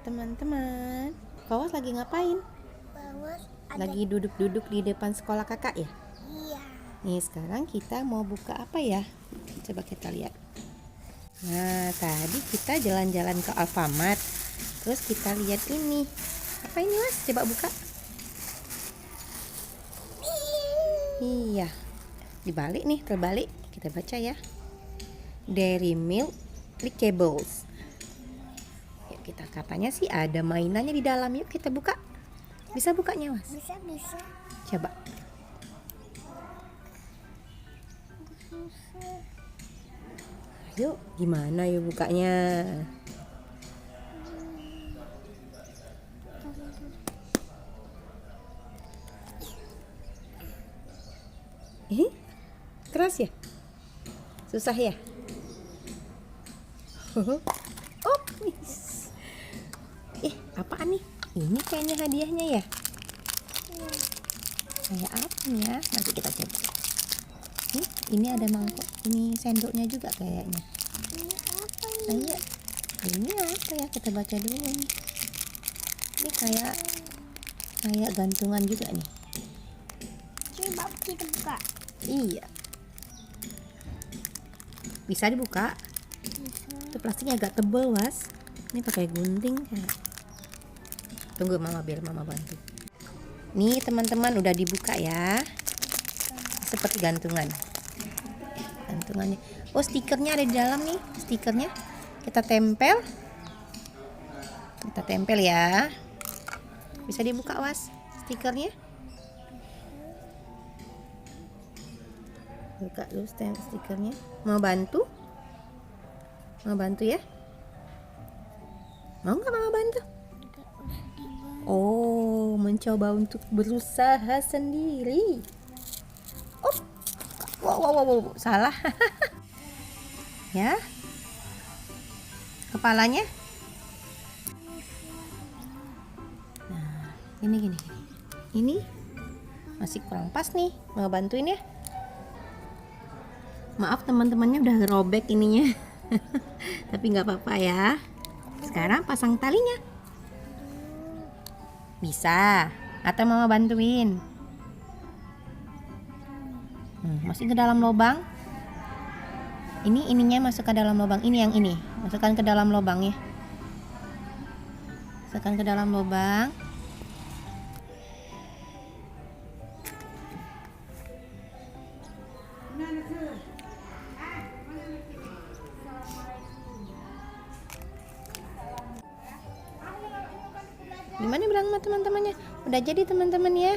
Teman-teman, Fawas lagi ngapain? Lagi duduk-duduk di depan sekolah kakak ya? Iya. Nih sekarang kita mau buka apa ya? Coba kita lihat. Nah tadi kita jalan-jalan ke Alfamart. Terus kita lihat ini. Apa ini mas? Coba buka. Iya. Dibalik nih, terbalik. Kita baca ya. Dairy Milk Lickables. Yuk kita katanya sih ada mainannya di dalam. Yuk kita buka. Bisa bukanya mas? Bisa. Coba. Yuk, gimana yuk bukanya? Keras ya? Susah ya? Oh, apaan nih? Ini kayaknya hadiahnya ya? Kayak apa nih ya? Nanti kita coba. Ini ada mangkok, ini sendoknya juga kayaknya. Ini apa Ayo, ini apa ya? Kita baca dulu nih. Ini kayak gantungan juga nih. Coba kita buka. Iya. Bisa dibuka? Bisa. Itu plastiknya agak tebal, was. Ini pakai gunting kayak. Tunggu biar mama bantu. Nih teman-teman udah dibuka ya. Seperti gantungannya. Oh, stikernya ada di dalam nih. Stikernya kita tempel ya. Bisa dibuka was stikernya. Buka dulu stikernya. Mau bantu ya? Mau nggak mama bantu? Oh, mencoba untuk berusaha sendiri. Oh, wow, salah. Ya, kepalanya. Nah, gini. Ini masih kurang pas nih. Mau bantuin ya? Maaf teman-temannya udah robek ininya. Tapi nggak apa-apa ya. Sekarang pasang talinya. Bisa. Atau mama bantuin. Masuk ke dalam lubang. Ininya masuk ke dalam lubang. Ini yang ini. Masukkan ke dalam lubang ya. Masukkan ke dalam lubang. Gimana bilang sama teman-temannya? Udah jadi teman-teman ya?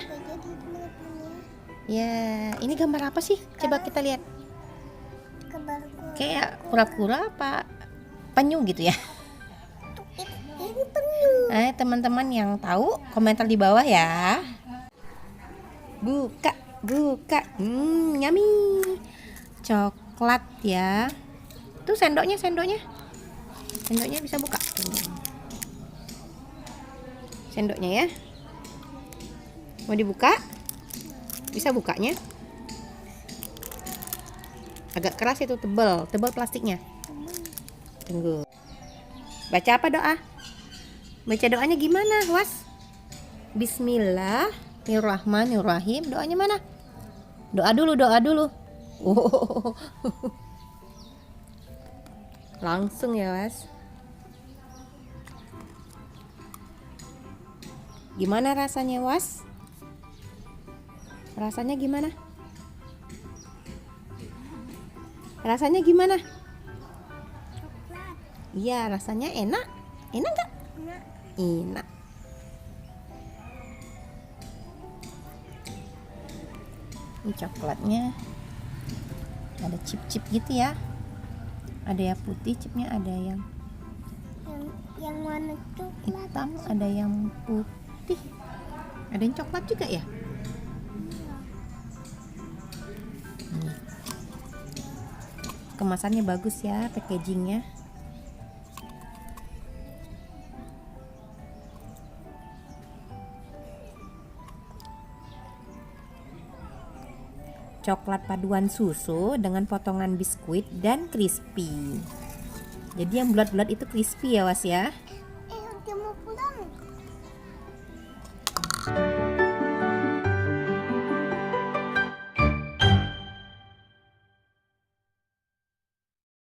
Ya, ini gambar apa sih? Coba kita lihat. Kayak kura-kura apa penyu gitu ya? Ini penyu. Teman-teman yang tahu komentar di bawah ya. Buka. Yummy. Coklat ya. Tuh sendoknya. Sendoknya bisa buka. Sendoknya ya. Mau dibuka? Bisa bukanya. Agak keras itu, tebal plastiknya. Tunggu. Baca apa doa? Baca doanya gimana, was? Bismillahirrahmanirrahim. Doanya mana? Doa dulu. Oh. Langsung ya, was. Gimana rasanya, was? Rasanya gimana? Coklat. Iya, rasanya enak. Enak nggak? Enak. Ini coklatnya ada chip gitu ya. Ada yang putih chipnya, ada yang Yang mana coklat? hitam, ada yang putih, ada yang coklat juga ya. Kemasannya bagus ya, packagingnya. Coklat paduan susu dengan potongan biskuit dan crispy. Jadi yang bulat-bulat itu crispy ya was ya.